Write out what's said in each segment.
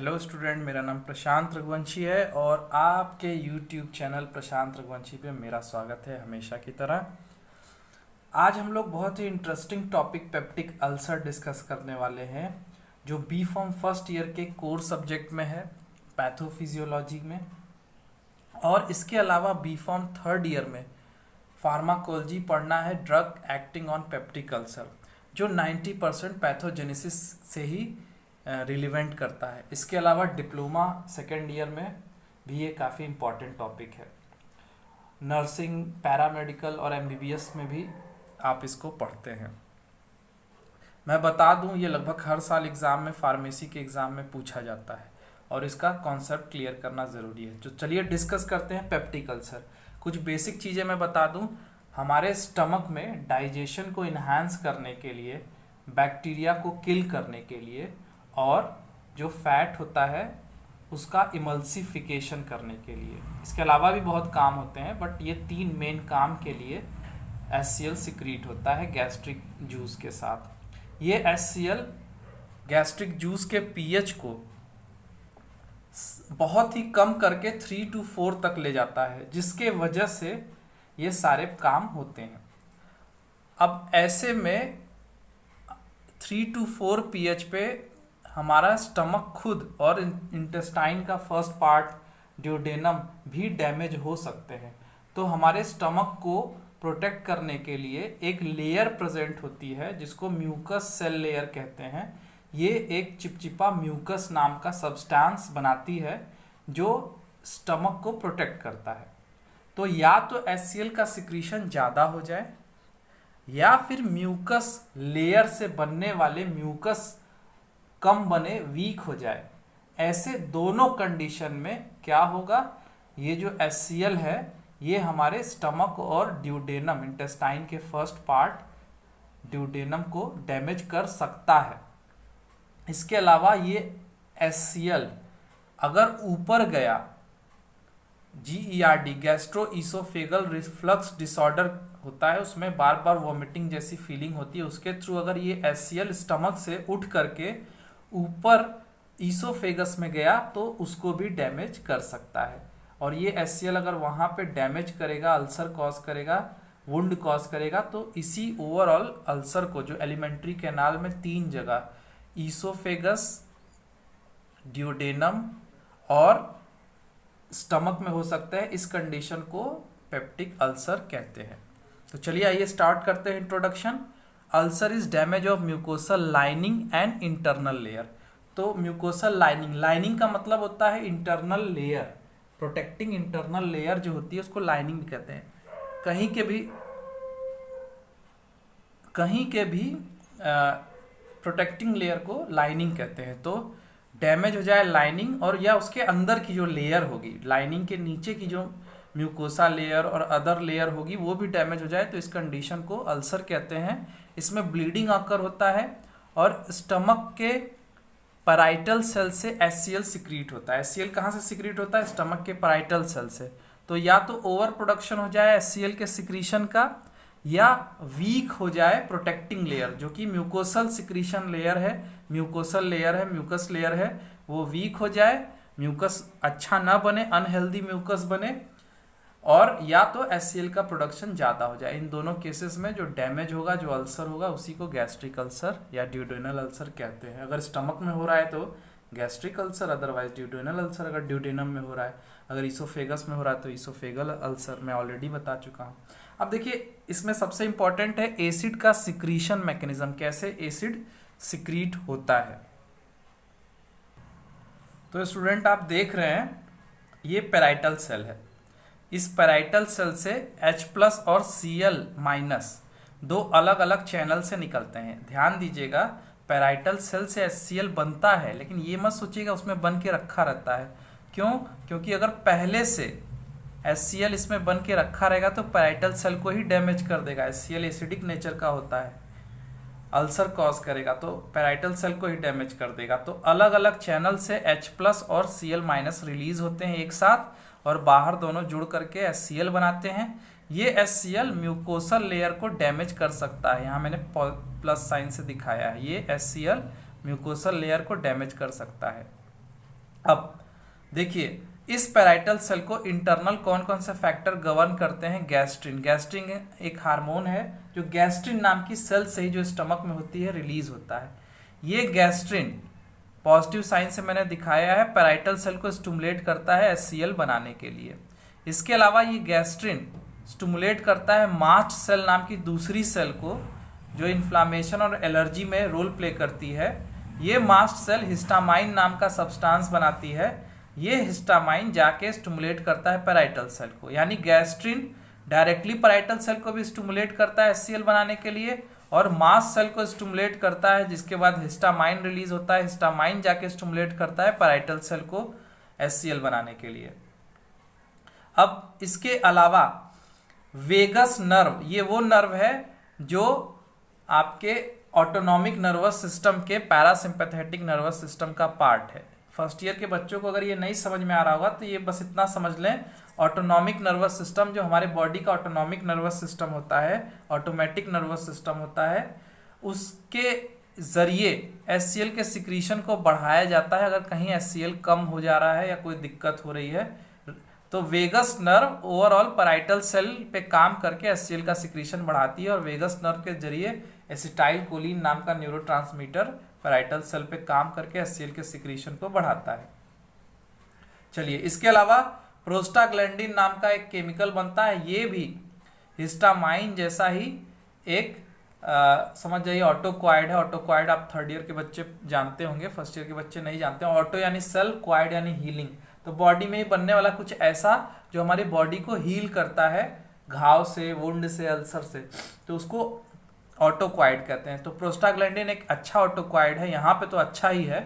Hello student, मेरा नाम प्रशांत रघुवंशी है और आपके यूट्यूब चैनल प्रशांत रघुवंशी पे मेरा स्वागत है हमेशा की तरह। आज हम लोग बहुत ही interesting topic peptic ulcer discuss करने वाले हैं, जो बी फॉर्म फर्स्ट ईयर के कोर सब्जेक्ट में है, पैथोफिजियोलॉजी में। और इसके अलावा बी फॉर्म थर्ड ईयर में फार्माकोलॉजी पढ़ना है, drug acting on peptic ulcer, जो 90% पैथोजेनेसिस से ही रिलीवेंट करता है। इसके अलावा डिप्लोमा सेकेंड ईयर में भी ये काफ़ी इम्पॉर्टेंट टॉपिक है। नर्सिंग, पैरामेडिकल और एमबीबीएस में भी आप इसको पढ़ते हैं। मैं बता दूं, ये लगभग हर साल एग्ज़ाम में, फार्मेसी के एग्ज़ाम में पूछा जाता है और इसका कॉन्सेप्ट क्लियर करना ज़रूरी है। तो चलिए डिस्कस करते हैं पेप्टिक अल्सर। कुछ बेसिक चीज़ें मैं बता दूं। हमारे स्टमक में डाइजेशन को इन्हांस करने के लिए, बैक्टीरिया को किल करने के लिए और जो फैट होता है उसका इमल्सिफिकेशन करने के लिए, इसके अलावा भी बहुत काम होते हैं, बट ये 3 मेन काम के लिए HCl सिक्रीट होता है गैस्ट्रिक जूस के साथ। ये HCl गैस्ट्रिक जूस के pH को बहुत ही कम करके 3 to 4 तक ले जाता है, जिसके वजह से ये सारे काम होते हैं। अब ऐसे में 3 to 4 pH पे हमारा स्टमक खुद और इंटेस्टाइन का फर्स्ट पार्ट ड्यूडेनम भी डैमेज हो सकते हैं। तो हमारे स्टमक को प्रोटेक्ट करने के लिए एक लेयर प्रेजेंट होती है जिसको म्यूकस सेल लेयर कहते हैं। ये एक चिपचिपा म्यूकस नाम का सब्सटेंस बनाती है जो स्टमक को प्रोटेक्ट करता है। तो या तो HCl का सिक्रीशन ज़्यादा हो जाए या फिर म्यूकस लेयर से बनने वाले म्यूकस कम बने, वीक हो जाए। ऐसे दोनों कंडीशन में क्या होगा, ये जो HCl है ये हमारे स्टमक और ड्यूडेनम, इंटेस्टाइन के फर्स्ट पार्ट ड्यूडेनम को डैमेज कर सकता है। इसके अलावा ये HCl अगर ऊपर गया, GERD gastro oesophageal reflux disorder होता है, उसमें बार बार वॉमिटिंग जैसी फीलिंग होती है, उसके थ्रू अगर ये HCl स्टमक से उठ करके ऊपर ईसोफेगस में गया तो उसको भी डैमेज कर सकता है। और ये HCl अगर वहाँ पे डैमेज करेगा, अल्सर कॉज करेगा, वुंड कॉज करेगा, तो इसी ओवरऑल अल्सर को, जो एलिमेंट्री कैनाल में 3 जगह ईसोफेगस, ड्यूडेनम और स्टमक में हो सकता है, इस कंडीशन को पेप्टिक अल्सर कहते हैं। तो चलिए आइए स्टार्ट करते हैं introduction. Ulcer is damage of mucosal lining and internal layer. तो म्यूकोसल लाइनिंग, लाइनिंग का मतलब होता है internal layer, protecting internal layer जो होती है उसको लाइनिंग कहते हैं। कहीं के भी प्रोटेक्टिंग लेयर को लाइनिंग कहते हैं। तो डैमेज हो जाए लाइनिंग, और या उसके अंदर की जो लेयर होगी, लाइनिंग के नीचे की जो म्यूकोसा लेयर और अदर लेयर होगी वो भी डैमेज हो जाए, तो इस कंडीशन को अल्सर कहते हैं। इसमें ब्लीडिंग अकर होता है और स्टमक के पैराइटल सेल से HCl सिक्रीट होता है। HCl कहाँ से सिक्रीट होता है? स्टमक के पैराइटल सेल से। तो या तो ओवर प्रोडक्शन हो जाए HCl के सिक्रीशन का, या वीक हो जाए प्रोटेक्टिंग लेयर, जो कि म्यूकोसल सिक्रीशन लेयर है, म्यूकोसल लेयर है, म्यूकस लेयर है, वो वीक हो जाए, म्यूकस अच्छा ना बने, अनहेल्दी म्यूकस बने, और या तो HCl का प्रोडक्शन ज़्यादा हो जाए। इन दोनों केसेस में जो डैमेज होगा, जो अल्सर होगा, उसी को गैस्ट्रिक अल्सर या ड्यूडेनल अल्सर कहते हैं। अगर स्टमक में हो रहा है तो gastric ulcer, otherwise duodenal ulcer अगर ड्यूडेनम में हो रहा है। अगर ईसोफेगस में हो रहा है तो ईसोफेगल अल्सर, मैं ऑलरेडी बता चुका हूँ। अब देखिए, इसमें सबसे इंपॉर्टेंट है एसिड का सिक्रीशन मैकेनिज्म, कैसे एसिड सिक्रीट होता है। तो स्टूडेंट आप देख रहे हैं, ये पैराइटल सेल है। इस पैराइटल सेल से H+ और Cl- 2 अलग अलग चैनल से निकलते हैं। ध्यान दीजिएगा, पैराइटल सेल से HCl बनता है, लेकिन ये मत सोचिएगा उसमें बन के रखा रहता है। क्यों? क्योंकि अगर पहले से HCl इसमें बन के रखा रहेगा तो पैराइटल सेल को ही डैमेज कर देगा। HCl एसिडिक नेचर का होता है, अल्सर कॉज करेगा तो पैराइटल सेल को ही डैमेज कर देगा। तो अलग अलग चैनल से H+ और Cl- रिलीज होते हैं एक साथ, और बाहर दोनों जुड़ करके HCl बनाते हैं। ये HCl म्यूकोसल लेयर को डैमेज कर सकता है। यहाँ मैंने प्लस साइन से दिखाया है, ये HCl म्यूकोसल लेयर को डैमेज कर सकता है। अब देखिए, इस पैराइटल सेल को इंटरनल कौन कौन से फैक्टर गवर्न करते हैं? गैस्ट्रिन। गैस्ट्रिन एक हार्मोन है जो गैस्ट्रिन नाम की सेल से ही जो स्टमक में होती है रिलीज होता है। ये गैस्ट्रिन पॉजिटिव साइन से मैंने दिखाया है, पैराइटल सेल को स्टिमुलेट करता है HCl बनाने के लिए। इसके अलावा ये गैस्ट्रिन स्टिमुलेट करता है मास्ट सेल नाम की दूसरी सेल को, जो इन्फ्लामेशन और एलर्जी में रोल प्ले करती है। ये मास्ट सेल हिस्टामाइन नाम का सब्सटेंस बनाती है। ये हिस्टामाइन जाके स्टिमुलेट करता है पैराइटल सेल को, यानी गैस्ट्रिन डायरेक्टली पैराइटल सेल को भी स्टिमुलेट करता है HCl बनाने के लिए, और मास्ट सेल को स्टिमुलेट करता है, जिसके बाद हिस्टामाइन रिलीज होता है। हिस्टामाइन जाके स्टिमुलेट करता है पैराइटल सेल को HCl बनाने के लिए। अब इसके अलावा वेगस नर्व, ये वो नर्व है जो आपके ऑटोनॉमिक नर्वस सिस्टम के पैरासिम्पैथेटिक नर्वस सिस्टम का पार्ट है। फर्स्ट ईयर के बच्चों को अगर ये नहीं समझ में आ रहा होगा तो ये बस इतना समझ लें, ऑटोनॉमिक नर्वस सिस्टम जो हमारे बॉडी का ऑटोनॉमिक नर्वस सिस्टम होता है, ऑटोमेटिक नर्वस सिस्टम होता है, उसके जरिए HCl के सिक्रीशन को बढ़ाया जाता है। अगर कहीं HCl कम हो जा रहा है या कोई दिक्कत हो रही है तो vagus nerve overall parietal cell पे काम करके HCl का सिक्रीशन बढ़ाती है, और वेगस नर्व के जरिए एसिटाइल कोलिन नाम का न्यूरोट्रांसमीटर पैराइटल सेल पे काम करके HCl के सिक्रीशन को बढ़ाता है। चलिए, इसके अलावा प्रोस्टाग्लैंडिन नाम का एक केमिकल बनता है, ये भी हिस्टामाइन जैसा ही एक समझ जाइए ऑटोक्वाइड है। ऑटोक्वाइड आप थर्ड ईयर के बच्चे जानते होंगे, फर्स्ट ईयर के बच्चे नहीं जानते। ऑटो यानी सेल, क्वाइड यानी हीलिंग, तो बॉडी में ही बनने वाला कुछ ऐसा जो हमारी बॉडी को हील करता है घाव से, वुंड से, अल्सर से, तो उसको ऑटोक्वाइड कहते हैं। तो प्रोस्टाग्लैंडिन एक अच्छा ऑटोक्वाइड है, यहाँ पे तो अच्छा ही है।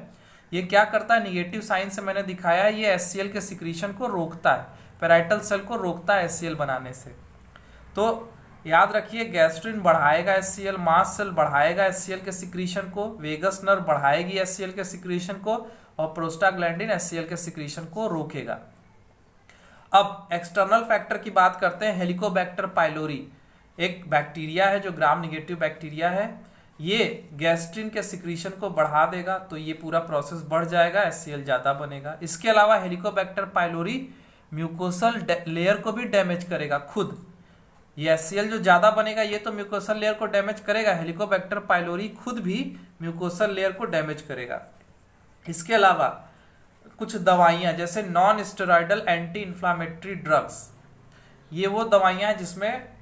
ये क्या करता है? निगेटिव साइन से मैंने दिखाया है, ये HCl के सिक्रीशन को रोकता है, पैराइटल सेल को रोकता है HCl बनाने से। तो याद रखिए, गैस्ट्रिन बढ़ाएगा HCl, मास्ट सेल बढ़ाएगा HCl के सिक्रीशन को, वेगस नर्व बढ़ाएगी HCl के सिक्रीशन को, और प्रोस्टाग्लैंडिन HCl के सिक्रीशन को रोकेगा। अब एक्सटर्नल फैक्टर की बात करते हैं। हेलिकोबैक्टर पाइलोरी एक बैक्टीरिया है जो ग्राम निगेटिव बैक्टीरिया है। ये गैस्ट्रिन के सिक्रीशन को बढ़ा देगा, तो ये पूरा प्रोसेस बढ़ जाएगा, HCl ज़्यादा बनेगा। इसके अलावा हेलिकोबैक्टर पाइलोरी म्यूकोसल लेयर को भी डैमेज करेगा खुद। ये HCl जो ज़्यादा बनेगा ये तो म्यूकोसल लेयर को डैमेज करेगा, हेलिकोबैक्टर पाइलोरी खुद भी म्यूकोसल लेयर को डैमेज करेगा। इसके अलावा कुछ दवाइयाँ जैसे non steroidal anti inflammatory drugs, ये वो दवाइयाँ हैं जिसमें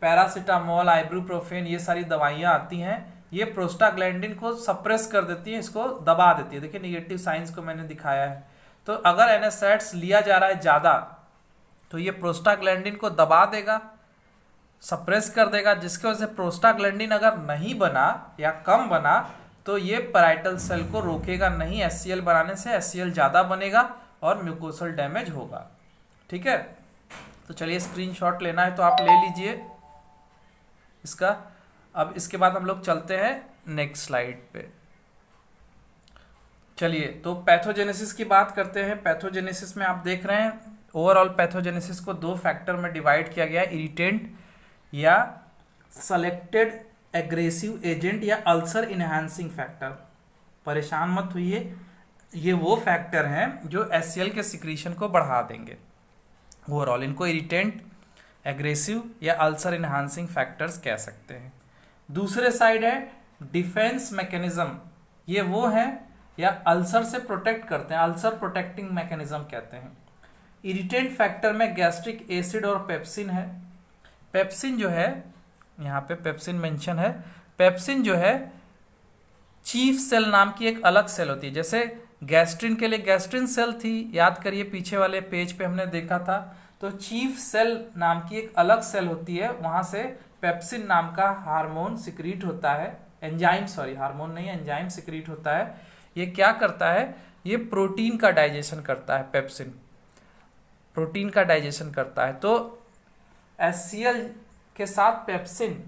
पैरासीटामोल, आइब्रूप्रोफेन, ये सारी दवाइयाँ आती हैं। ये प्रोस्टाग्लैंडिन को सप्रेस कर देती है, इसको दबा देती है। देखिए निगेटिव साइंस को मैंने दिखाया है। तो अगर NSAIDs लिया जा रहा है ज़्यादा तो ये प्रोस्टाग्लैंडिन को दबा देगा, सप्रेस कर देगा, जिसकी वजह से प्रोस्टाग्लैंडिन अगर नहीं बना या कम बना तो ये पैराइटल सेल को रोकेगा नहीं HCl बनाने से, HCl ज़्यादा बनेगा और म्यूकोसल डैमेज होगा। ठीक है, तो चलिए स्क्रीनशॉट लेना है तो आप ले लीजिए इसका। अब इसके बाद हम लोग चलते हैं नेक्स्ट स्लाइड पे। चलिए, तो पैथोजेनेसिस की बात करते हैं। पैथोजेनेसिस में आप देख रहे हैं ओवरऑल पैथोजेनेसिस को दो फैक्टर में डिवाइड किया गया है, इरिटेंट या सेलेक्टेड एग्रेसिव एजेंट या अल्सर इनहांसिंग फैक्टर। परेशान मत होइए, ये वो फैक्टर हैं जो HCl के सिक्रीशन को बढ़ा देंगे। ओवरऑल इनको इरिटेंट, एग्रेसिव या अल्सर इनहांसिंग फैक्टर्स कह सकते हैं। दूसरे साइड है डिफेंस मैकेनिज्म, ये वो हैं या अल्सर से प्रोटेक्ट करते हैं, अल्सर प्रोटेक्टिंग मैकेनिज्म कहते हैं। इरिटेंट फैक्टर में गैस्ट्रिक एसिड और पेप्सिन है। पेप्सिन जो है, यहाँ पे पेप्सिन मेंशन है, पेप्सिन जो है चीफ सेल नाम की एक अलग सेल होती है। जैसे गैस्ट्रिन के लिए गैस्ट्रिन सेल थी, याद करिए पीछे वाले पेज पे हमने देखा था, तो चीफ सेल नाम की एक अलग सेल होती है, वहां से पेप्सिन नाम का हार्मोन सिक्रीट होता है, एंजाइम, सॉरी हार्मोन नहीं, एंजाइम सिक्रीट होता है। ये क्या करता है? ये प्रोटीन का डाइजेशन करता है, पेप्सिन प्रोटीन का डाइजेशन करता है। तो HCl के साथ पेप्सिन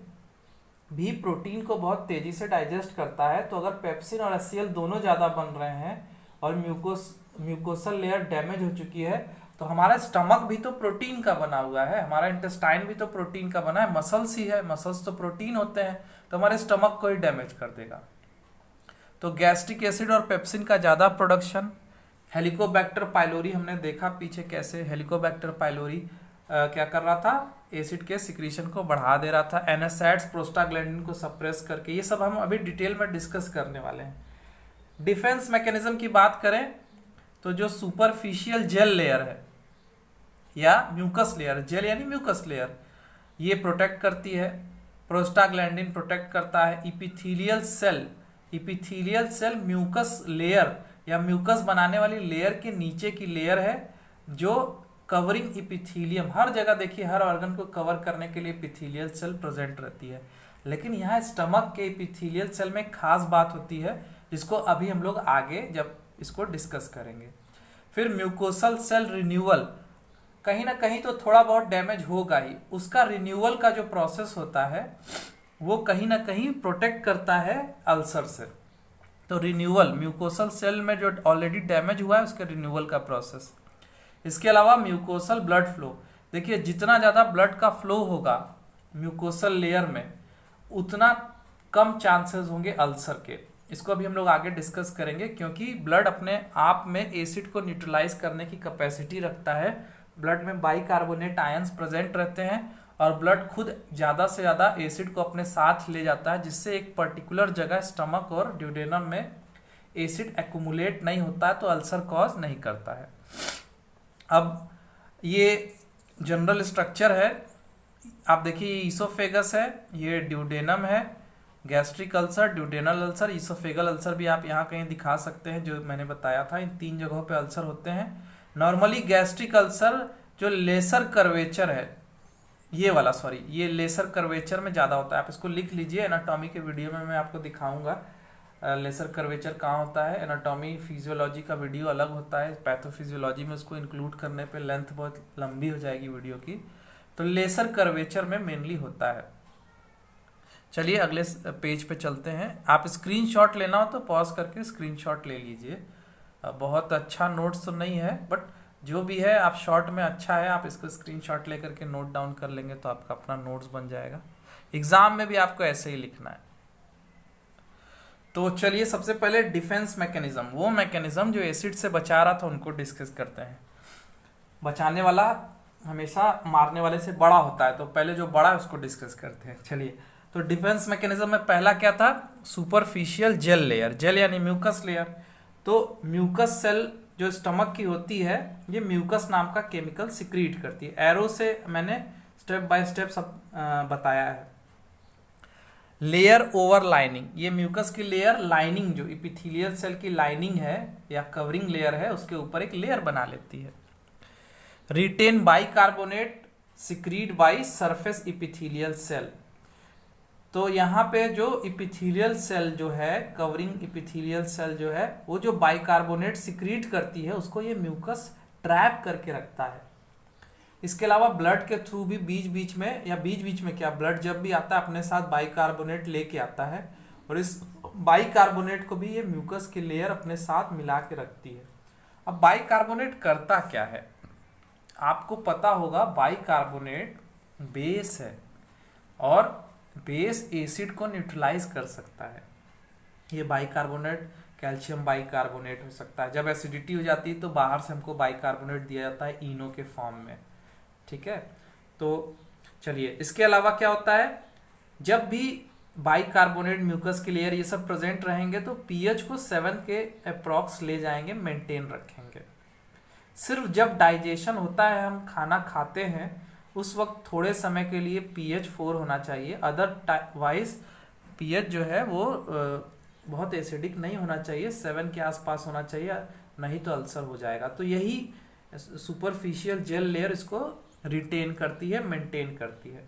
भी प्रोटीन को बहुत तेजी से डाइजेस्ट करता है। तो अगर पेप्सिन और HCl दोनों ज़्यादा बन रहे हैं और म्यूकोसल लेयर डैमेज हो चुकी है, तो हमारा स्टमक भी तो प्रोटीन का बना हुआ है, हमारा इंटेस्टाइन भी तो प्रोटीन का बना है, मसल्स ही है, मसल्स तो प्रोटीन होते हैं, तो हमारे स्टमक को ही डैमेज कर देगा। तो गैस्ट्रिक एसिड और पेप्सिन का ज़्यादा प्रोडक्शन हेलिकोबैक्टर पाइलोरी हमने देखा पीछे कैसे हेलिकोबैक्टर पाइलोरी क्या कर रहा था, एसिड के सिक्रीशन को बढ़ा दे रहा था, एनासाइड्स प्रोस्टाग्लैंडिन को सप्रेस करके। ये सब हम अभी डिटेल में डिस्कस करने वाले हैं। डिफेंस मैकेनिज्म की बात करें तो जो सुपरफिशियल जेल लेयर है या म्यूकस लेयर, जेल यानी म्यूकस लेयर, ये प्रोटेक्ट करती है। प्रोस्टाग्लैंडिन प्रोटेक्ट करता है। इपिथीलियल सेल म्यूकस लेयर या म्यूकस बनाने वाली लेयर के नीचे की लेयर है जो कवरिंग इपिथीलियम, हर जगह देखिए हर ऑर्गन को कवर करने के लिए इपिथीलियल सेल प्रेजेंट रहती है। लेकिन यहाँ स्टमक के इपिथीलियल सेल में खास बात होती है जिसको अभी हम लोग आगे जब इसको डिस्कस करेंगे। फिर म्यूकोसल सेल रिन्यूअल, कहीं ना कहीं तो थोड़ा बहुत डैमेज होगा ही, उसका रिन्यूअल का जो प्रोसेस होता है वो कहीं ना कहीं प्रोटेक्ट करता है अल्सर से। तो रिन्यूअल, म्यूकोसल सेल में जो ऑलरेडी डैमेज हुआ है उसके रिन्यूअल का प्रोसेस। इसके अलावा म्यूकोसल ब्लड फ्लो, देखिए जितना ज़्यादा ब्लड का फ्लो होगा म्यूकोसल लेयर में उतना कम चांसेस होंगे अल्सर के। इसको अभी हम लोग आगे डिस्कस करेंगे क्योंकि ब्लड अपने आप में एसिड को न्यूट्रलाइज करने की कैपेसिटी रखता है। ब्लड में बाइकार्बोनेट आयंस प्रेजेंट रहते हैं और ब्लड खुद ज़्यादा से ज़्यादा एसिड को अपने साथ ले जाता है जिससे एक पर्टिकुलर जगह स्टमक और ड्यूडेनम में एसिड एक्यूमुलेट नहीं होता है तो अल्सर कॉज नहीं करता है। अब ये जनरल स्ट्रक्चर है, आप देखिए ईसोफेगस है, ये ड्यूडेनम है, gastric ulcer, duodenal ulcer, oesophageal ulcer भी आप यहाँ कहीं दिखा सकते हैं जो मैंने बताया था। इन 3 जगहों पे अल्सर होते हैं। नॉर्मली गैस्ट्रिक अल्सर जो लेसर कर्वेचर है, ये लेसर कर्वेचर में ज़्यादा होता है। आप इसको लिख लीजिए, एनाटॉमी के वीडियो में मैं आपको दिखाऊंगा लेसर कर्वेचर कहाँ होता है। एनाटॉमी फिजियोलॉजी का वीडियो अलग होता है, पैथोफिजियोलॉजी में उसको इंक्लूड करने पे लेंथ बहुत लंबी हो जाएगी वीडियो की। तो लेसर कर्वेचर में मेनली होता है। चलिए अगले पेज पे चलते हैं। आप स्क्रीनशॉट लेना हो तो पॉज करके स्क्रीनशॉट ले लीजिए। बहुत अच्छा नोट्स तो नहीं है बट जो भी है आप शॉर्ट में अच्छा है, आप इसको स्क्रीनशॉट लेकर के नोट डाउन कर लेंगे तो आपका अपना नोट्स बन जाएगा। एग्जाम में भी आपको ऐसे ही लिखना है। तो चलिए सबसे पहले डिफेंस मैकेनिज्म, वो मैकेनिज्म जो एसिड से बचा रहा था उनको डिस्कस करते हैं। बचाने वाला हमेशा मारने वाले से बड़ा होता है, तो पहले जो बड़ा है उसको डिस्कस करते हैं। चलिए, तो डिफेंस मैकेनिज्म में पहला क्या था, सुपरफिशियल जेल लेयर, जेल यानी म्यूकस लेयर। तो म्यूकस सेल जो स्टमक की होती है ये म्यूकस नाम का केमिकल सिक्रीट करती है। एरो से मैंने स्टेप बाय स्टेप सब बताया है। लेयर ओवर लाइनिंग, ये म्यूकस की लेयर लाइनिंग जो इपिथेलियल सेल की लाइनिंग है या कवरिंग लेयर है उसके ऊपर एक लेयर बना लेती है। Retain bicarbonate secrete by surface epithelial cell, तो यहाँ पे जो इपिथेलियल सेल जो है, कवरिंग इपिथेलियल सेल जो है वो जो बाइकार्बोनेट सिक्रीट करती है उसको ये म्यूकस ट्रैप करके रखता है। इसके अलावा ब्लड के थ्रू भी बीच बीच में या बीच बीच में क्या, ब्लड जब भी आता है अपने साथ बाइकार्बोनेट लेके आता है और इस बाइकार्बोनेट को भी ये म्यूकस की लेयर अपने साथ मिला के रखती है। अब बाइकार्बोनेट करता क्या है, आपको पता होगा बाइकार्बोनेट बेस है और बेस एसिड को न्यूट्रलाइज कर सकता है। ये बाइकार्बोनेट कैल्शियम बाइकार्बोनेट हो सकता है। जब एसिडिटी हो जाती है तो बाहर से हमको बाइकार्बोनेट दिया जाता है इनो के फॉर्म में, ठीक है। तो चलिए, इसके अलावा क्या होता है, जब भी बाइकार्बोनेट म्यूकस की लेयर ये सब प्रेजेंट रहेंगे तो पीएच को 7 के अप्रॉक्स ले जाएंगे, मेंटेन रखेंगे। सिर्फ जब डाइजेशन होता है, हम खाना खाते हैं, उस वक्त थोड़े समय के लिए पीएच 4 होना चाहिए। अदरवाइज पीएच जो है वो बहुत एसिडिक नहीं होना चाहिए, 7 के आसपास होना चाहिए, नहीं तो अल्सर हो जाएगा। तो यही सुपरफिशियल जेल लेयर इसको रिटेन करती है, मेंटेन करती है।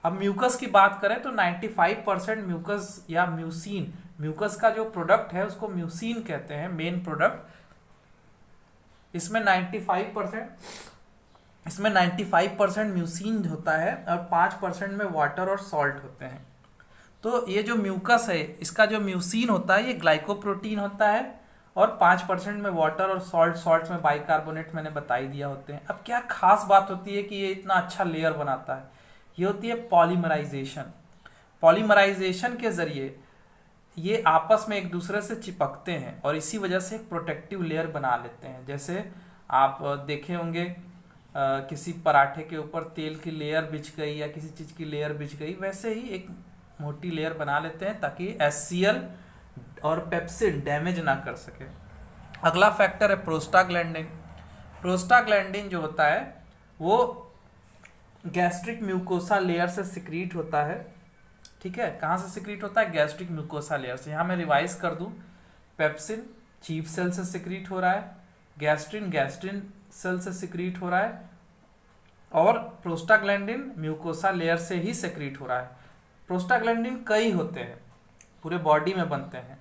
अब म्यूकस की बात करें तो 95% म्यूकस या म्यूसिन, म्यूकस का जो प्रोडक्ट है उसको म्यूसिन कहते हैं, मेन प्रोडक्ट। इसमें 95% म्यूसिन होता है और 5% में वाटर और सॉल्ट होते हैं। तो ये जो म्यूकस है इसका जो म्यूसिन होता है ये ग्लाइकोप्रोटीन होता है और 5% में वाटर और सॉल्ट में बाइकार्बोनेट मैंने बता ही दिया होते हैं। अब क्या खास बात होती है कि ये इतना अच्छा लेयर बनाता है, ये होती है पॉलीमराइजेशन। पॉलीमराइजेशन के जरिए ये आपस में एक दूसरे से चिपकते हैं और इसी वजह से एक प्रोटेक्टिव लेयर बना लेते हैं। जैसे आप देखे होंगे किसी पराठे के ऊपर तेल की लेयर बिछ गई या किसी चीज़ की लेयर बिछ गई, वैसे ही एक मोटी लेयर बना लेते हैं ताकि HCl और पेप्सिन डैमेज ना कर सके। अगला फैक्टर है प्रोस्टाग्लैंडिन। प्रोस्टाग्लैंडिन जो होता है वो गैस्ट्रिक म्यूकोसा लेयर से सिक्रीट होता है। ठीक है, कहाँ से सिक्रीट होता है? गैस्ट्रिक म्यूकोसा लेयर से। यहाँ मैं रिवाइज कर दूं, पेप्सिन चीफ सेल से सिक्रीट हो रहा है, गैस्ट्रिन सेल से सिक्रीट हो रहा है, और प्रोस्टाग्लैंडिन म्यूकोसा लेयर से ही सिक्रीट हो रहा है। प्रोस्टाग्लैंडिन कई होते हैं, पूरे बॉडी में बनते हैं,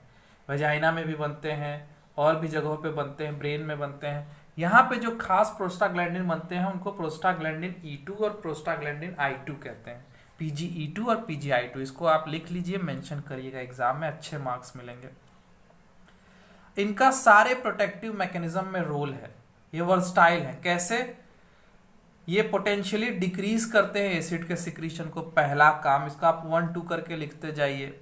वेजाइना में भी बनते हैं, और भी जगहों पे बनते हैं, ब्रेन में बनते हैं। यहाँ पे जो खास प्रोस्टाग्लैंडिन बनते हैं उनको प्रोस्टाग्लैंडिन E2 और प्रोस्टाग्लैंडिन I2 कहते हैं। PGE2 और PGI2, इसको आप लिख लीजिए, मेंशन करिएगा, एग्जाम में अच्छे मार्क्स मिलेंगे। इनका सारे प्रोटेक्टिव मैकेनिज्म में रोल है, ये वर्सटाइल है। कैसे? ये पोटेंशियली डिक्रीज करते हैं एसिड के सिक्रीशन को, पहला काम, इसका आप 1-2 करके लिखते जाइए।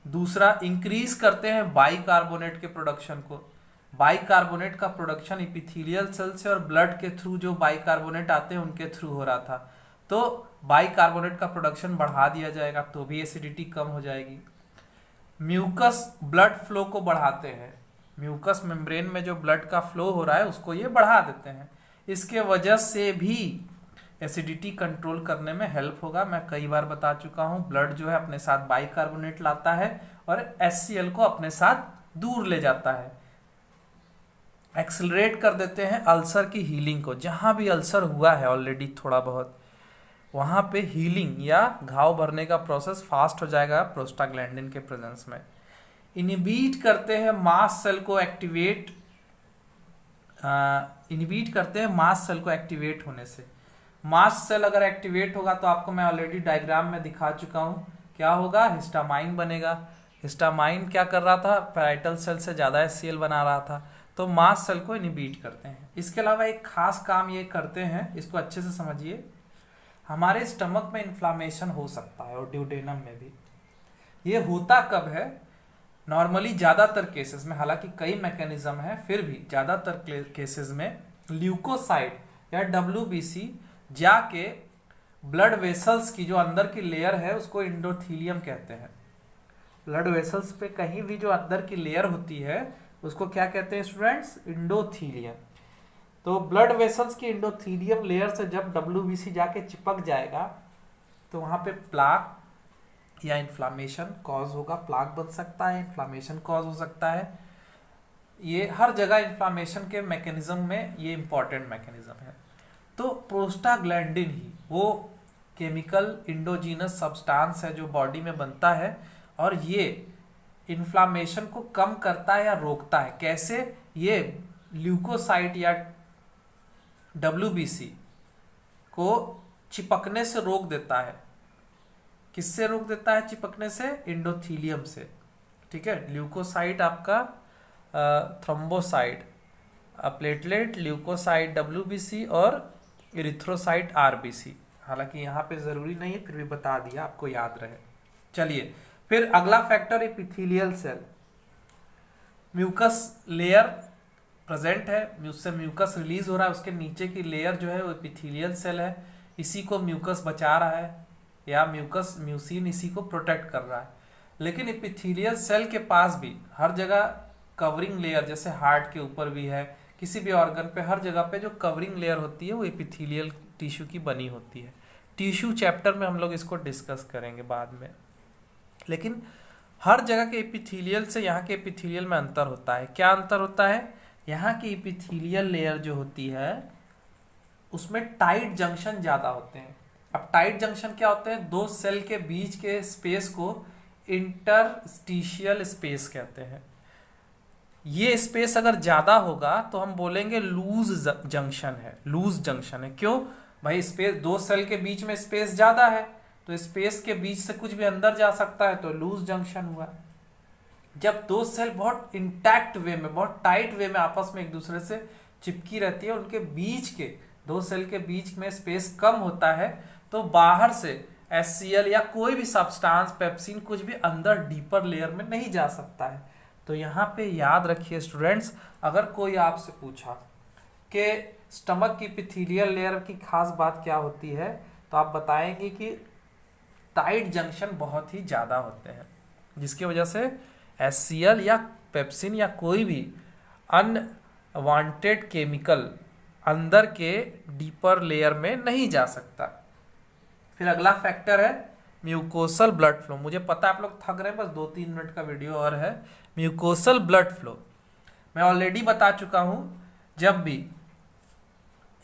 दूसरा, इंक्रीज करते हैं बाइकार्बोनेट के प्रोडक्शन को। बाइकार्बोनेट का प्रोडक्शन इपिथेलियल सेल से और ब्लड के थ्रू जो बाइकार्बोनेट आते हैं उनके थ्रू हो रहा था, तो बाइकार्बोनेट का प्रोडक्शन बढ़ा दिया जाएगा तो भी एसिडिटी कम हो जाएगी। म्यूकस ब्लड फ्लो को बढ़ाते हैं, म्यूकस मेम्ब्रेन में जो ब्लड का फ्लो हो रहा है उसको ये बढ़ा देते हैं। इसके वजह से भी एसिडिटी कंट्रोल करने में हेल्प होगा। मैं कई बार बता चुका हूँ, ब्लड जो है अपने साथ बाइकार्बोनेट लाता है और HCl को अपने साथ दूर ले जाता है। एक्सेलरेट कर देते हैं अल्सर की हीलिंग को। जहाँ भी अल्सर हुआ है ऑलरेडी थोड़ा बहुत, वहाँ पे हीलिंग या घाव भरने का प्रोसेस फास्ट हो जाएगा प्रोस्टाग्लैंडिन के प्रेजेंस में। इनिबिट करते हैं मास्ट सेल को एक्टिवेट, इनिबिट करते हैं मास्ट सेल को एक्टिवेट होने से। मास्ट सेल अगर एक्टिवेट होगा तो आपको मैं ऑलरेडी डायग्राम में दिखा चुका हूँ, क्या होगा? हिस्टामाइन बनेगा। हिस्टामाइन क्या कर रहा था? पैराइटल सेल से ज़्यादा HCl बना रहा था, तो मास्ट सेल को इनिबिट करते हैं। इसके अलावा एक खास काम ये करते हैं, इसको अच्छे से समझिए। हमारे स्टमक में इन्फ्लामेशन हो सकता है और ड्यूडेनम में भी। ये होता कब है? नॉर्मली ज़्यादातर केसेस में, हालांकि कई मैकेनिज्म है, फिर भी ज़्यादातर केसेस में ल्यूकोसाइट या WBC जाके ब्लड वेसल्स की जो अंदर की लेयर है उसको इंडोथीलियम कहते हैं। ब्लड वेसल्स पे कहीं भी जो अंदर की लेयर होती है उसको क्या कहते हैं स्टूडेंट्स? इंडोथीलियम। तो ब्लड वेसल्स की इंडोथीलियम लेयर से जब WBC जाके चिपक जाएगा तो वहाँ पे प्लाक या इन्फ्लामेशन कॉज होगा। प्लाक बन सकता है, इन्फ्लामेशन कॉज हो सकता है। ये हर जगह इन्फ्लामेशन के मैकेनिज्म में ये इंपॉर्टेंट मैकेनिज्म है। तो प्रोस्टाग्लैंडिन ही वो केमिकल इंडोजीनस सब्सटेंस है जो बॉडी में बनता है और ये इन्फ्लामेशन को कम करता है या रोकता है। कैसे? ये ल्यूकोसाइट या WBC को चिपकने से रोक देता है। किससे रोक देता है चिपकने से? इंडोथीलियम से। ठीक है, ल्यूकोसाइट आपका थ्रोम्बोसाइट, प्लेटलेट, ल्यूकोसाइट WBC और इरिथ्रोसाइट RBC। हालांकि यहाँ पे जरूरी नहीं है, फिर भी बता दिया, आपको याद रहे। चलिए, फिर अगला factor epithelial cell. Mucus layer present है, उससे म्यूकस रिलीज हो रहा है, उसके नीचे की लेयर जो है वो एपिथेलियल सेल है। इसी को म्यूकस बचा रहा है या म्यूकस म्यूसिन इसी को प्रोटेक्ट कर रहा है। लेकिन एपिथेलियल सेल के पास भी हर जगह कवरिंग लेयर, जैसे हार्ट के ऊपर भी है, किसी भी ऑर्गन पे हर जगह पे जो कवरिंग लेयर होती है वो एपिथेलियल टिश्यू की बनी होती है। टिश्यू चैप्टर में हम लोग इसको डिस्कस करेंगे बाद में। लेकिन हर जगह के एपिथेलियल से यहाँ के एपिथेलियल में अंतर होता है। क्या अंतर होता है? यहाँ की एपिथेलियल लेयर जो होती है उसमें टाइट जंक्शन ज़्यादा होते हैं। अब टाइट जंक्शन क्या होते हैं? दो सेल के बीच के स्पेस को इंटरस्टिशियल स्पेस कहते हैं। ये स्पेस अगर ज़्यादा होगा तो हम बोलेंगे लूज जंक्शन है, लूज जंक्शन है। क्यों भाई? स्पेस, दो सेल के बीच में स्पेस ज़्यादा है तो स्पेस के बीच से कुछ भी अंदर जा सकता है, तो लूज जंक्शन हुआ। जब दो सेल बहुत इंटैक्ट वे में, बहुत टाइट वे में आपस में एक दूसरे से चिपकी रहती है, उनके बीच के, दो सेल के बीच में स्पेस कम होता है, तो बाहर से HCl या कोई भी सब्सटेंस, पेप्सिन, कुछ भी अंदर डीपर लेयर में नहीं जा सकता है। तो यहाँ पे याद रखिए स्टूडेंट्स, अगर कोई आपसे पूछा कि स्टमक की इपिथेलियल लेयर की खास बात क्या होती है, तो आप बताएंगे कि टाइट जंक्शन बहुत ही ज़्यादा होते हैं, जिसकी वजह से HCl या पेप्सिन या कोई भी अनवांटेड केमिकल अंदर के डीपर लेयर में नहीं जा सकता। फिर अगला फैक्टर है म्यूकोसल ब्लड फ्लो। मुझे पता है आप लोग थक रहे हैं, बस 2-3 मिनट का वीडियो और है। म्यूकोसल ब्लड फ्लो मैं ऑलरेडी बता चुका हूं, जब भी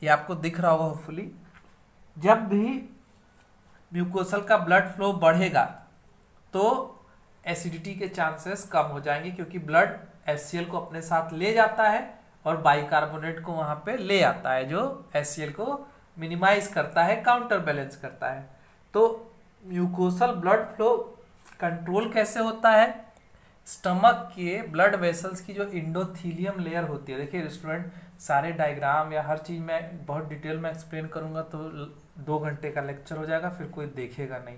ये आपको दिख रहा होगा होपफुली, जब भी म्यूकोसल का ब्लड फ्लो बढ़ेगा तो एसिडिटी के चांसेस कम हो जाएंगे, क्योंकि ब्लड HCl को अपने साथ ले जाता है और बाइकार्बोनेट को वहां पे ले आता है, जो HCl को मिनिमाइज करता है, काउंटर बैलेंस करता है। तो म्यूकोसल ब्लड फ्लो कंट्रोल कैसे होता है? स्टमक के ब्लड वेसल्स की जो इंडोथीलियम लेयर होती है, देखिए स्टूडेंट सारे डायग्राम या हर चीज़ में बहुत डिटेल में एक्सप्लेन करूंगा तो 2 घंटे का लेक्चर हो जाएगा, फिर कोई देखेगा नहीं।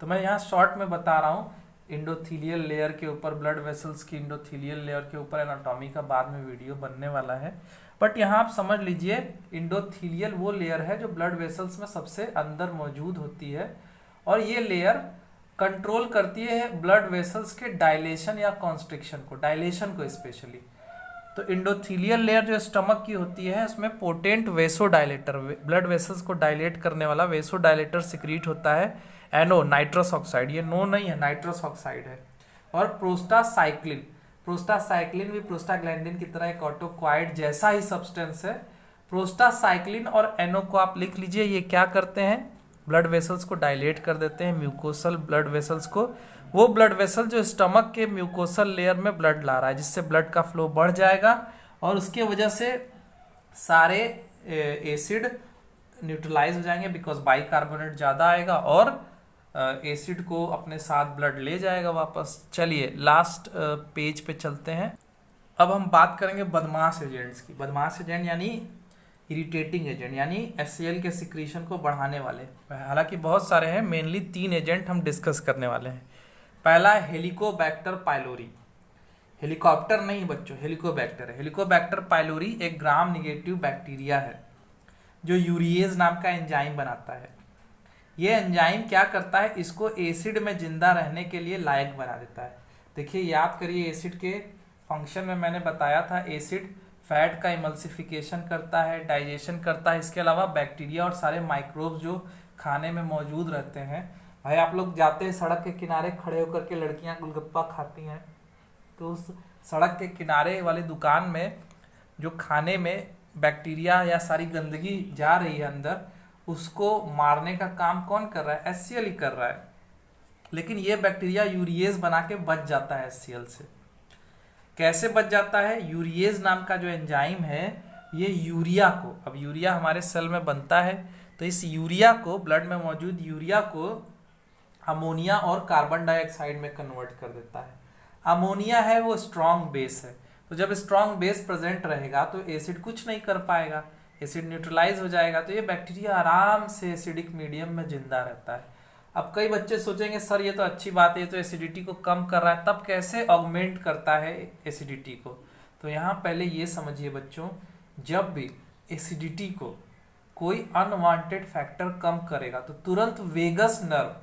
तो मैं यहाँ शॉर्ट में बता रहा हूँ, इंडोथीलियल लेयर के ऊपर, ब्लड वेसल्स की इंडोथीलियल लेयर के ऊपर एनाटॉमी का बाद में वीडियो बनने वाला है। बट यहाँ आप समझ लीजिए, इंडोथीलियल वो लेयर है जो ब्लड वेसल्स में सबसे अंदर मौजूद होती है, और ये लेयर कंट्रोल करती है ब्लड वेसल्स के डायलेशन या कॉन्स्ट्रिक्शन को, डायलेशन को स्पेशली। तो इंडोथीलियल लेयर जो स्टमक की होती है, उसमें पोटेंट वेसोडाइलेटर, ब्लड वेसल्स को डायलेट करने वाला वेसोडाइलेटर सिक्रीट होता है, NO नाइट्रस ऑक्साइड, ये नो नहीं है, नाइट्रस ऑक्साइड है। और प्रोस्टासाइक्लिन, प्रोस्टासाइक्लिन भी प्रोस्टाग्लैंडिन की तरह एक ऑटोक्वाइड जैसा ही सब्सटेंस है। प्रोस्टासाइक्लिन और NO को आप लिख लीजिए, ये क्या करते हैं? ब्लड वेसल्स को डायलेट कर देते हैं, म्यूकोसल ब्लड वेसल्स को। वो ब्लड वेसल जो स्टमक के म्यूकोसल लेयर में ब्लड ला रहा है, जिससे ब्लड का फ्लो बढ़ जाएगा और उसके वजह से सारे एसिड न्यूट्रलाइज हो जाएंगे, बिकॉज बाइकार्बोनेट ज़्यादा आएगा और एसिड को अपने साथ ब्लड ले जाएगा वापस। चलिए लास्ट पेज पे चलते हैं। अब हम बात करेंगे बदमाश एजेंट्स की। बदमाश एजेंट यानी इरिटेटिंग एजेंट, यानी HCl के सिक्रीशन को बढ़ाने वाले। हालांकि बहुत सारे हैं, मेनली 3 एजेंट हम डिस्कस करने वाले हैं। पहला है हेलिकोबैक्टर पाइलोरी। हेलीकॉप्टर नहीं बच्चों, हेलिकोबैक्टर है। हेलिकोबैक्टर पाइलोरी एक ग्राम निगेटिव बैक्टीरिया है जो यूरिएज नाम का एंजाइम बनाता है। ये एंजाइम क्या करता है? इसको एसिड में जिंदा रहने के लिए लायक बना देता है। देखिए याद करिए, एसिड के फंक्शन में मैंने बताया था, एसिड फैट का इमल्सिफिकेशन करता है, डाइजेशन करता है। इसके अलावा बैक्टीरिया और सारे माइक्रोब्स जो खाने में मौजूद रहते हैं। भाई आप लोग जाते हैं सड़क के किनारे, खड़े होकर के लड़कियां गोलगप्पा खाती हैं, तो उस सड़क के किनारे वाली दुकान में जो खाने में बैक्टीरिया या सारी गंदगी जा रही है अंदर, उसको मारने का काम कौन कर रहा है? HCl ही कर रहा है। लेकिन ये बैक्टीरिया यूरिएज बना के बच जाता है HCl से। कैसे बच जाता है? यूरिएज नाम का जो एंजाइम है, ये यूरिया को, अब यूरिया हमारे सेल में बनता है, तो इस यूरिया को, ब्लड में मौजूद यूरिया को अमोनिया और कार्बन डाइऑक्साइड में कन्वर्ट कर देता है। अमोनिया है वो स्ट्रॉन्ग बेस है, तो जब स्ट्रॉन्ग बेस प्रेजेंट रहेगा तो एसिड कुछ नहीं कर पाएगा, एसिड न्यूट्रलाइज हो जाएगा, तो ये बैक्टीरिया आराम से एसिडिक मीडियम में जिंदा रहता है। अब कई बच्चे सोचेंगे सर ये तो अच्छी बात है, ये तो एसिडिटी को कम कर रहा है, तब कैसे ऑगमेंट करता है एसिडिटी को? तो यहाँ पहले ये समझिए बच्चों, जब भी एसिडिटी को कोई अनवांटेड फैक्टर कम करेगा तो तुरंत वेगस नर्व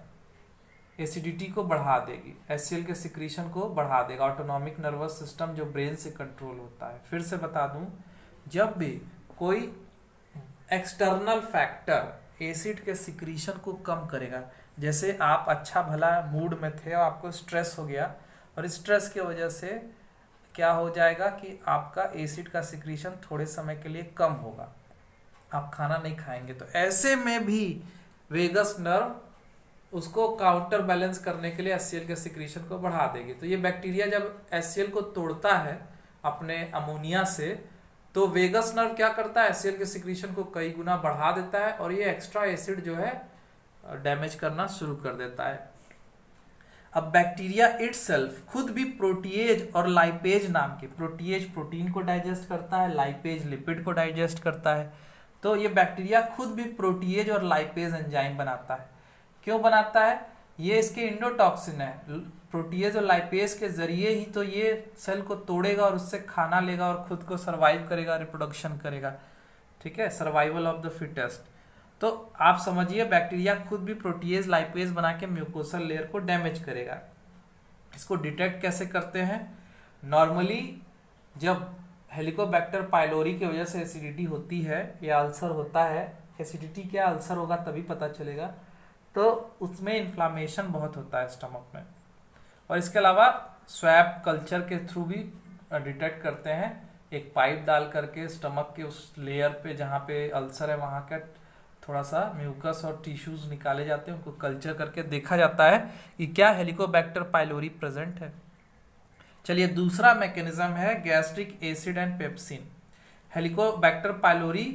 एसिडिटी को बढ़ा देगी, HCl के सिक्रीशन को बढ़ा देगा। ऑटोनॉमिक नर्वस सिस्टम जो ब्रेन से कंट्रोल होता है। फिर से बता दूं, जब भी कोई एक्सटर्नल फैक्टर एसिड के सिक्रीशन को कम करेगा, जैसे आप अच्छा भला मूड में थे और आपको स्ट्रेस हो गया, और स्ट्रेस की वजह से क्या हो जाएगा कि आपका एसिड का सिक्रीशन थोड़े समय के लिए कम होगा, आप खाना नहीं खाएंगे, तो ऐसे में भी वेगस नर्व उसको काउंटर बैलेंस करने के लिए HCl के सिक्रीशन को बढ़ा देगी। तो ये बैक्टीरिया जब HCl को तोड़ता है अपने अमोनिया से, तो वेगस नर्व क्या करता है? HCl के सिक्रीशन को कई गुना बढ़ा देता है और ये एक्स्ट्रा एसिड जो है डैमेज करना शुरू कर देता है। अब बैक्टीरिया इटसेल्फ खुद भी प्रोटीएज और लाइपेज नाम के, प्रोटीएज प्रोटीन को डाइजेस्ट करता है, लाइपेज लिपिड को डाइजेस्ट करता है। तो ये बैक्टीरिया खुद भी प्रोटीएज और लाइपेज एंजाइम बनाता है। क्यों बनाता है? ये इसके इंडोटॉक्सिन है। प्रोटीएज और लाइपेज के जरिए ही तो ये सेल को तोड़ेगा और उससे खाना लेगा और खुद को सर्वाइव करेगा, रिप्रोडक्शन करेगा। ठीक है, सर्वाइवल ऑफ द फिटेस्ट। तो आप समझिए बैक्टीरिया खुद भी प्रोटीएज लाइपेज बना के म्यूकोसल लेयर को डैमेज करेगा। इसको डिटेक्ट कैसे करते हैं? नॉर्मली जब हेलिकोबैक्टर पाइलोरी की वजह से एसिडिटी होती है या अल्सर होता है, एसिडिटी क्या अल्सर होगा तभी पता चलेगा, तो उसमें इन्फ्लामेशन बहुत होता है स्टमक में। और इसके अलावा स्वैब कल्चर के थ्रू भी डिटेक्ट करते हैं। एक पाइप डाल करके स्टमक के उस लेयर पे जहाँ पे अल्सर है वहाँ का थोड़ा सा म्यूकस और टिश्यूज निकाले जाते हैं, उनको कल्चर करके देखा जाता है कि क्या हेलिकोबैक्टर पाइलोरी प्रेजेंट है। चलिए, दूसरा मैकेनिज्म है gastric acid and pepsin. Helicobacter pylori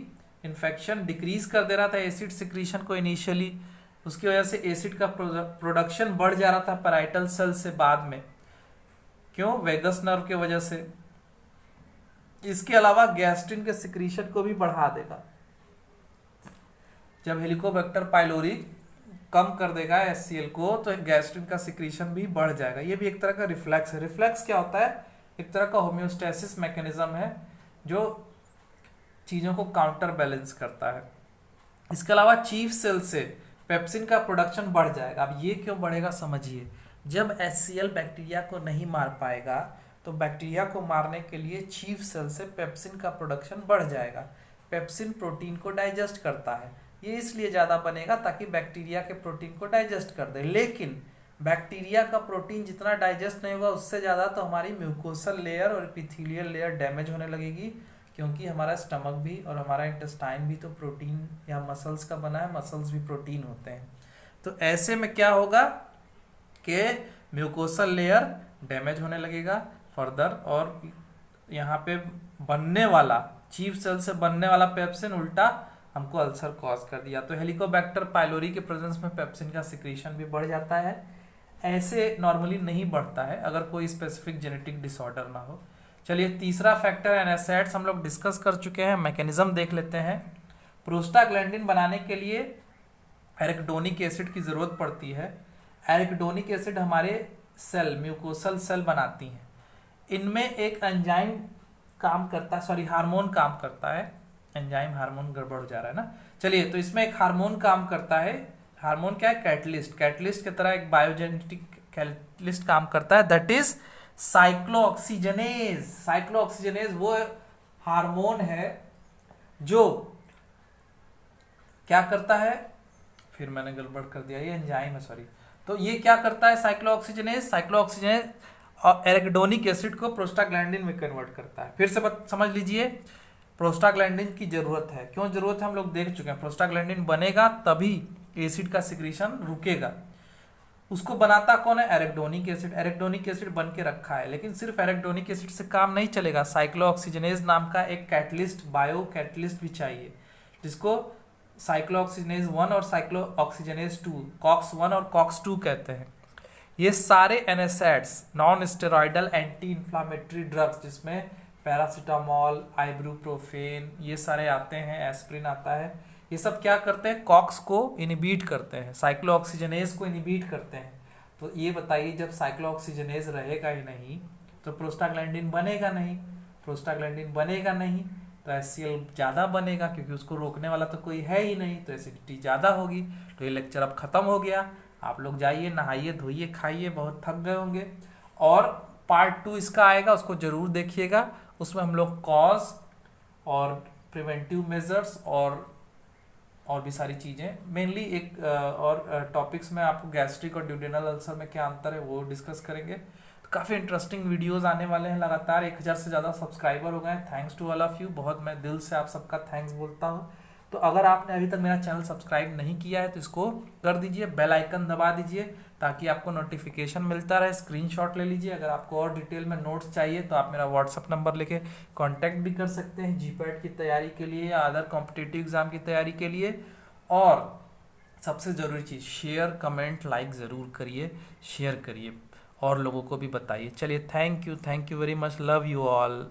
infection decrease कर दे रहा था एसिड सिक्रीशन को इनिशियली, उसकी वजह से एसिड का प्रोडक्शन बढ़ जा रहा था पैराइटल सेल से बाद में। क्यों? वेगस नर्व की वजह से। इसके अलावा गैस्ट्रिन के सिक्रीशन को भी बढ़ा देगा। जब हेलिकोबैक्टर पाइलोरी कम कर देगा HCl को तो गैस्ट्रिन का सिक्रीशन भी बढ़ जाएगा। ये भी एक तरह का रिफ्लेक्स है। रिफ्लेक्स क्या होता है? एक तरह का होम्योस्टेसिस मैकेनिज्म है जो चीज़ों को काउंटर बैलेंस करता है। इसके अलावा चीफ सेल से पेप्सिन का प्रोडक्शन बढ़ जाएगा। अब ये क्यों बढ़ेगा समझिए। जब HCl बैक्टीरिया को नहीं मार पाएगा तो बैक्टीरिया को मारने के लिए चीफ सेल से पेप्सिन का प्रोडक्शन बढ़ जाएगा। पेप्सिन प्रोटीन को डाइजेस्ट करता है, ये इसलिए ज़्यादा बनेगा ताकि बैक्टीरिया के प्रोटीन को डाइजेस्ट कर दे। लेकिन बैक्टीरिया का प्रोटीन जितना डाइजेस्ट नहीं होगा उससे ज़्यादा तो हमारी म्यूकोसल लेयर और एपिथेलियल लेयर डैमेज होने लगेगी, क्योंकि हमारा स्टमक भी और हमारा इंटेस्टाइन भी तो प्रोटीन या मसल्स का बना है, मसल्स भी प्रोटीन होते हैं। तो ऐसे में क्या होगा कि म्यूकोसल लेयर डैमेज होने लगेगा फर्दर, और यहाँ पे बनने वाला चीफ सेल से बनने वाला पेप्सिन उल्टा हमको अल्सर कॉज कर दिया। तो हेलिकोबैक्टर पाइलोरी के प्रेजेंस में पेप्सिन का सिक्रीशन भी बढ़ जाता है। ऐसे नॉर्मली नहीं बढ़ता है अगर कोई स्पेसिफिक जेनेटिक डिसऑर्डर ना हो। चलिए, तीसरा फैक्टर एनएसएड्स हम लोग डिस्कस कर चुके हैं, मैकेनिज्म देख लेते हैं। प्रोस्टाग्लैंडिन बनाने के लिए एरिकडोनिक एसिड की जरूरत पड़ती है। एरिकडोनिक एसिड हमारे सेल म्यूकोसल सेल बनाती हैं। इनमें एक एंजाइम काम करता है, सॉरी हार्मोन काम करता है। एंजाइम हार्मोन गड़बड़ हो जा रहा है ना। चलिए, तो इसमें एक हार्मोन काम करता है। हार्मोन क्या है? कैटलिस्ट। कैटलिस्ट की तरह एक बायोजेनेटिक कैटलिस्ट काम करता है, दैट इज साइक्लोऑक्सीजनेज। साइक्लोऑक्सीजनेज वो हार्मोन है जो क्या करता है, फिर मैंने गड़बड़ कर दिया, ये एंजाइम है सॉरी। तो ये क्या करता है साइक्लोऑक्सीजनेज? साइक्लोऑक्सीजनेज और एरिकडोनिक एसिड को प्रोस्टाग्लैंडिन में कन्वर्ट करता है। फिर से समझ लीजिए, प्रोस्टाग्लैंडिन की जरूरत है। क्यों जरूरत है हम लोग देख चुके हैं। प्रोस्टाग्लैंडिन बनेगा तभी एसिड का सिक्रीशन रुकेगा। उसको बनाता कौन है? एरिकडोनिक एसिड। एरिकडोनिक एसिड बन के रखा है, लेकिन सिर्फ एरिकडोनिक एसिड से काम नहीं चलेगा। साइक्लोऑक्सीजनेज नाम का एक कैटलिस्ट, बायो कैटलिस्ट भी चाहिए, जिसको साइक्लोऑक्सीजनेज 1 और साइक्लोऑक्सीजनेज 2, कॉक्स 1 और कॉक्स 2 कहते हैं। ये सारे NSAIDs non steroidal anti inflammatory drugs, जिसमें पैरासीटामोल, आइब्रूप्रोफेन ये सारे आते हैं, एस्प्रिन आता है, ये सब क्या करते हैं? कॉक्स को इनिबिट करते हैं, साइक्लोऑक्सीजनेज को इनिबिट करते हैं। तो ये बताइए, जब साइक्लोऑक्सीजनेज रहेगा ही नहीं तो प्रोस्टाग्लैंडिन बनेगा नहीं। प्रोस्टाग्लैंडिन बनेगा नहीं तो HCl ज़्यादा बनेगा, क्योंकि उसको रोकने वाला तो कोई है ही नहीं, तो एसिडिटी ज़्यादा होगी। तो ये लेक्चर अब ख़त्म हो गया। आप लोग जाइए, नहाइए, धोइए, खाइए, बहुत थक गए होंगे। और पार्ट 2 इसका आएगा, उसको ज़रूर देखिएगा। उसमें हम लोग कॉज और प्रिवेंटिव मेजर्स और भी सारी चीज़ें, मेनली एक और टॉपिक्स में आपको गैस्ट्रिक और ड्यूडेनल अल्सर में क्या अंतर है वो डिस्कस करेंगे। तो काफ़ी इंटरेस्टिंग वीडियोस आने वाले हैं। लगातार 1000 से ज़्यादा सब्सक्राइबर हो गए हैं। Thanks to all of you, बहुत मैं दिल से आप सबका थैंक्स बोलता हूँ। तो अगर आपने अभी तक मेरा चैनल सब्सक्राइब नहीं किया है तो इसको कर दीजिए, बेल आइकन दबा दीजिए ताकि आपको नोटिफिकेशन मिलता रहे। स्क्रीनशॉट ले लीजिए। अगर आपको और डिटेल में नोट्स चाहिए तो आप मेरा व्हाट्सअप नंबर लेके कांटेक्ट भी कर सकते हैं, जीपैट की तैयारी के लिए या अदर कॉम्पिटिटिव एग्जाम की तैयारी के लिए। और सबसे ज़रूरी चीज़, शेयर, कमेंट, लाइक ज़रूर करिए, शेयर करिए और लोगों को भी बताइए। चलिए, thank you very much, love you all.